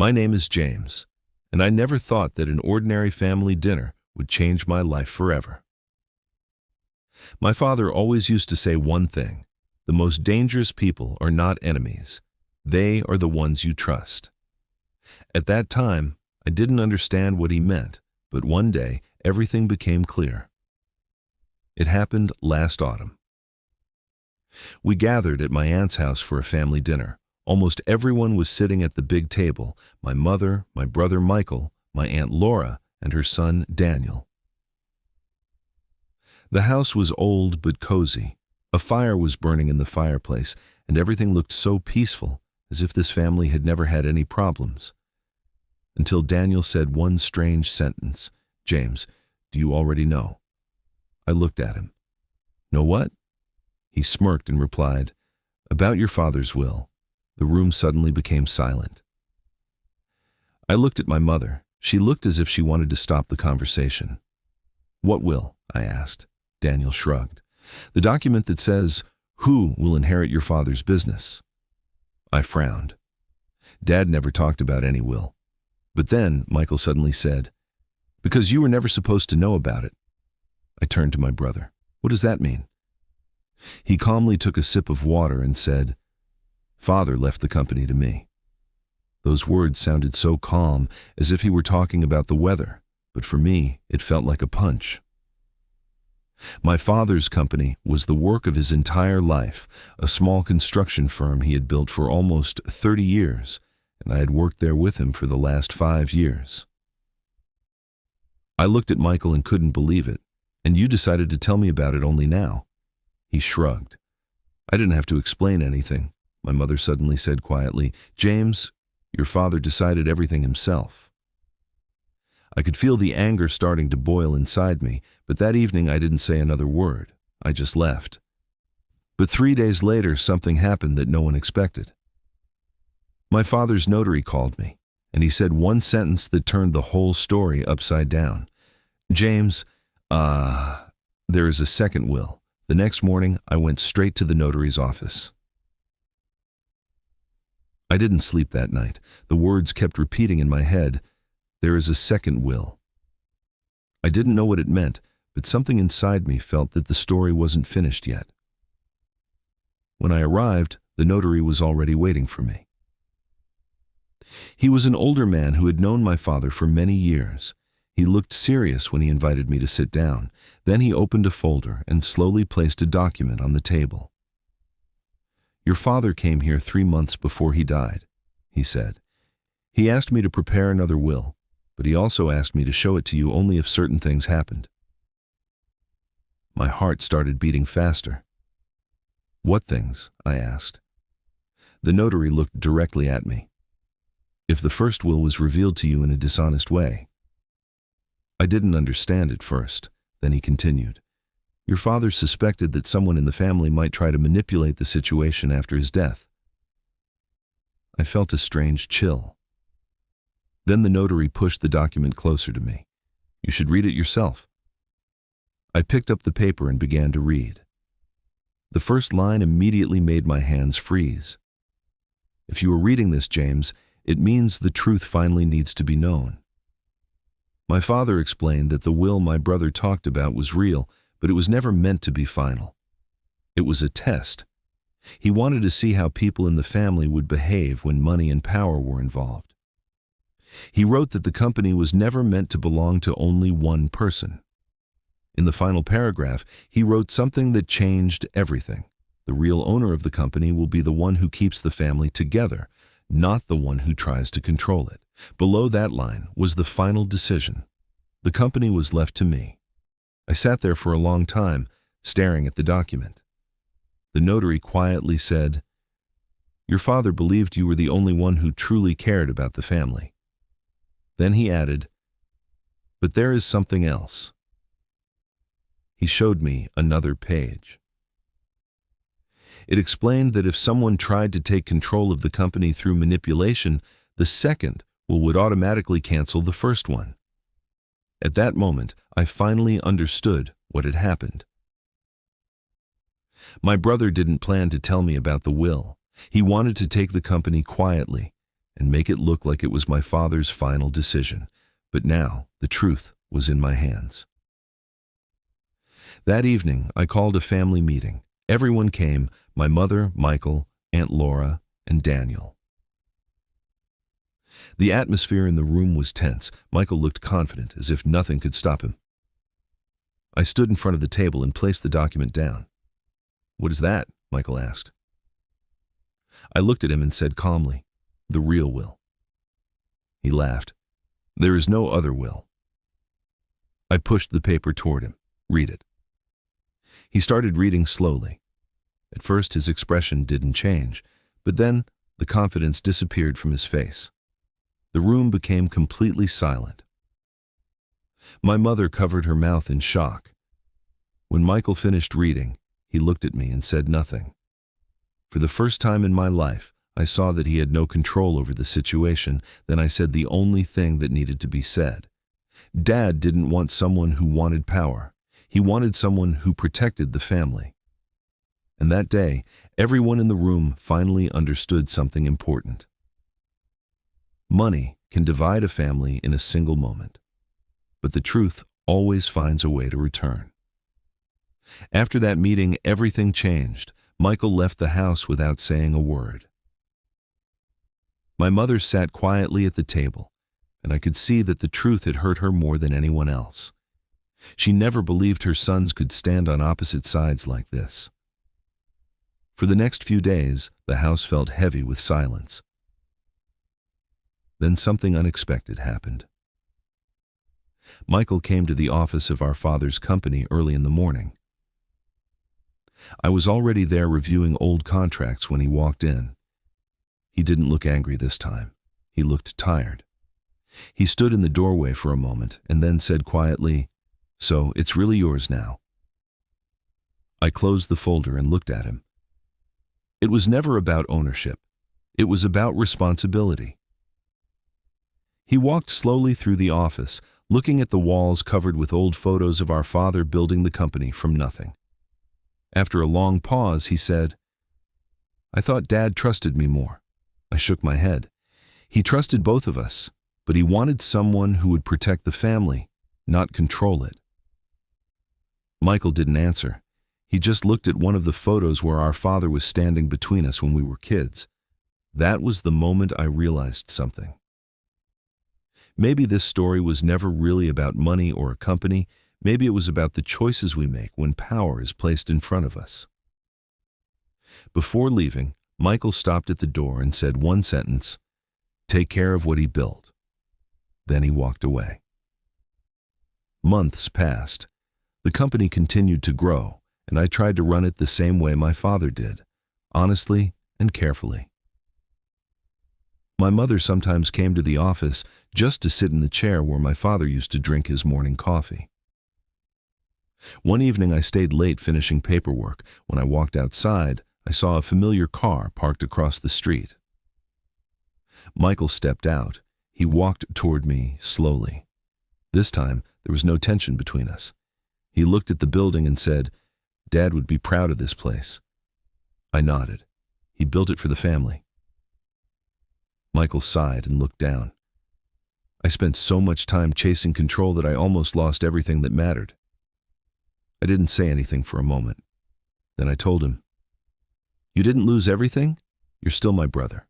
My name is James, and I never thought that an ordinary family dinner would change my life forever. My father always used to say one thing: the most dangerous people are not enemies. They are the ones you trust. At that time, I didn't understand what he meant, but one day, everything became clear. It happened last autumn. We gathered at my aunt's house for a family dinner. Almost everyone was sitting at the big table: my mother, my brother Michael, my Aunt Laura, and her son Daniel. The house was old but cozy. A fire was burning in the fireplace, and everything looked so peaceful, as if this family had never had any problems. Until Daniel said one strange sentence: "James, do you already know?" I looked at him. "Know what?" He smirked and replied, "About your father's will." The room suddenly became silent. I looked at my mother. She looked as if she wanted to stop the conversation. "What will?" I asked. Daniel shrugged. "The document that says who will inherit your father's business." I frowned. Dad never talked about any will. But then Michael suddenly said, "Because you were never supposed to know about it." I turned to my brother. "What does that mean?" He calmly took a sip of water and said, "Father left the company to me." Those words sounded so calm, as if he were talking about the weather, but for me, it felt like a punch. My father's company was the work of his entire life, a small construction firm he had built for almost 30 years, and I had worked there with him for the last 5 years. I looked at Michael and couldn't believe it. "And you decided to tell me about it only now?" He shrugged. "I didn't have to explain anything," my mother suddenly said quietly. "James, your father decided everything himself." I could feel the anger starting to boil inside me, but that evening I didn't say another word. I just left. But 3 days later, something happened that no one expected. My father's notary called me, and he said one sentence that turned the whole story upside down. "James, there is a second will." The next morning, I went straight to the notary's office. I didn't sleep that night. The words kept repeating in my head: "There is a second will." I didn't know what it meant, but something inside me felt that the story wasn't finished yet. When I arrived, the notary was already waiting for me. He was an older man who had known my father for many years. He looked serious when he invited me to sit down. Then he opened a folder and slowly placed a document on the table. "Your father came here 3 months before he died," he said. "He asked me to prepare another will, but he also asked me to show it to you only if certain things happened." My heart started beating faster. "What things?" I asked. The notary looked directly at me. "If the first will was revealed to you in a dishonest way." I didn't understand at first. Then he continued, "Your father suspected that someone in the family might try to manipulate the situation after his death." I felt a strange chill. Then the notary pushed the document closer to me. "You should read it yourself." I picked up the paper and began to read. The first line immediately made my hands freeze. "If you are reading this, James, it means the truth finally needs to be known." My father explained that the will my brother talked about was real, but it was never meant to be final. It was a test. He wanted to see how people in the family would behave when money and power were involved. He wrote that the company was never meant to belong to only one person. In the final paragraph, he wrote something that changed everything. The real owner of the company will be the one who keeps the family together, not the one who tries to control it. Below that line was the final decision. The company was left to me. I sat there for a long time, staring at the document. The notary quietly said, "Your father believed you were the only one who truly cared about the family." Then he added, "But there is something else." He showed me another page. It explained that if someone tried to take control of the company through manipulation, the second will would automatically cancel the first one. At that moment, I finally understood what had happened. My brother didn't plan to tell me about the will. He wanted to take the company quietly, and make it look like it was my father's final decision. But now, the truth was in my hands. That evening, I called a family meeting. Everyone came: my mother, Michael, Aunt Laura, and Daniel. The atmosphere in the room was tense. Michael looked confident, as if nothing could stop him. I stood in front of the table and placed the document down. "What is that?" Michael asked. I looked at him and said calmly, "The real will." He laughed. "There is no other will." I pushed the paper toward him. "Read it." He started reading slowly. At first his expression didn't change, but then the confidence disappeared from his face. The room became completely silent. My mother covered her mouth in shock. When Michael finished reading, he looked at me and said nothing. For the first time in my life, I saw that he had no control over the situation. Then I said the only thing that needed to be said. Dad didn't want someone who wanted power. He wanted someone who protected the family. And that day, everyone in the room finally understood something important. Money can divide a family in a single moment, but the truth always finds a way to return. After that meeting, everything changed. Michael left the house without saying a word. My mother sat quietly at the table, and I could see that the truth had hurt her more than anyone else. She never believed her sons could stand on opposite sides like this. For the next few days, the house felt heavy with silence. Then something unexpected happened. Michael came to the office of our father's company early in the morning. I was already there reviewing old contracts when he walked in. He didn't look angry this time. He looked tired. He stood in the doorway for a moment and then said quietly, "So it's really yours now." I closed the folder and looked at him. It was never about ownership. It was about responsibility. He walked slowly through the office, looking at the walls covered with old photos of our father building the company from nothing. After a long pause, he said, "I thought Dad trusted me more." I shook my head. He trusted both of us, but he wanted someone who would protect the family, not control it. Michael didn't answer. He just looked at one of the photos where our father was standing between us when we were kids. That was the moment I realized something. Maybe this story was never really about money or a company. Maybe it was about the choices we make when power is placed in front of us. Before leaving, Michael stopped at the door and said one sentence: "Take care of what he built." Then he walked away. Months passed. The company continued to grow, and I tried to run it the same way my father did, honestly and carefully. My mother sometimes came to the office just to sit in the chair where my father used to drink his morning coffee. One evening I stayed late finishing paperwork. When I walked outside, I saw a familiar car parked across the street. Michael stepped out. He walked toward me slowly. This time, there was no tension between us. He looked at the building and said, "Dad would be proud of this place." I nodded. He built it for the family. Michael sighed and looked down. I spent so much time chasing control that I almost lost everything that mattered. I didn't say anything for a moment. Then I told him, "You didn't lose everything? You're still my brother."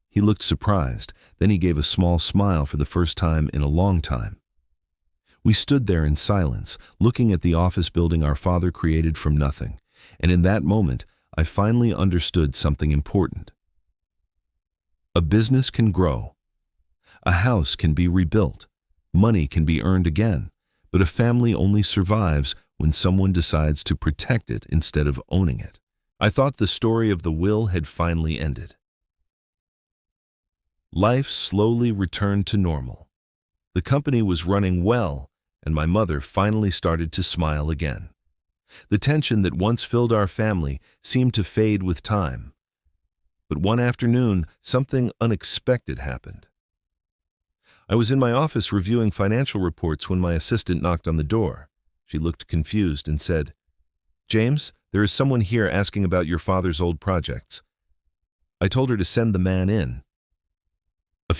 He looked surprised. Then he gave a small smile for the first time in a long time. We stood there in silence, looking at the office building our father created from nothing. And in that moment, I finally understood something important. A business can grow. A house can be rebuilt. Money can be earned again. But a family only survives when someone decides to protect it instead of owning it. I thought the story of the will had finally ended. Life slowly returned to normal. The company was running well, and my mother finally started to smile again. The tension that once filled our family seemed to fade with time. But one afternoon, something unexpected happened. I was in my office reviewing financial reports when my assistant knocked on the door. She looked confused and said, "James, there is someone here asking about your father's old projects." I told her to send the man in.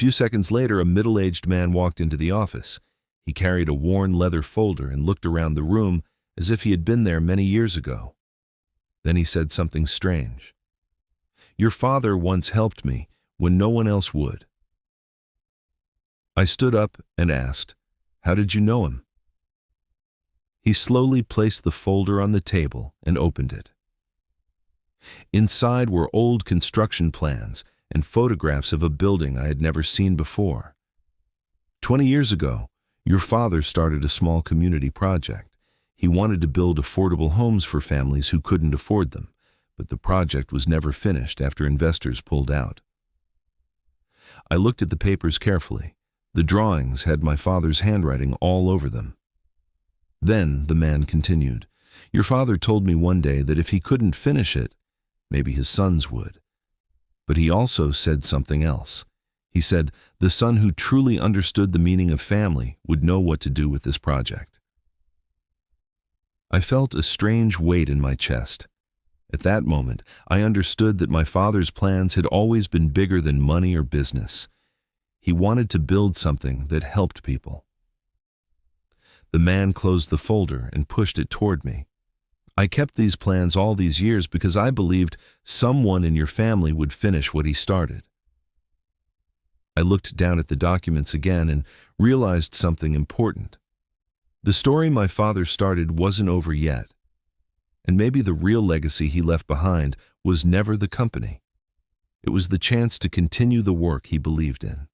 few seconds later, a middle-aged man walked into the office. He carried a worn leather folder and looked around the room as if he had been there many years ago. Then he said something strange. "Your father once helped me when no one else would." I stood up and asked, "How did you know him?" He slowly placed the folder on the table and opened it. Inside were old construction plans and photographs of a building I had never seen before. 20 years ago, your father started a small community project. He wanted to build affordable homes for families who couldn't afford them, but the project was never finished after investors pulled out. I looked at the papers carefully. The drawings had my father's handwriting all over them. Then the man continued, "Your father told me one day that if he couldn't finish it, maybe his sons would. But he also said something else. He said the son who truly understood the meaning of family would know what to do with this project." I felt a strange weight in my chest. At that moment, I understood that my father's plans had always been bigger than money or business. He wanted to build something that helped people. The man closed the folder and pushed it toward me. "I kept these plans all these years because I believed someone in your family would finish what he started." I looked down at the documents again and realized something important. The story my father started wasn't over yet, and maybe the real legacy he left behind was never the company. It was the chance to continue the work he believed in.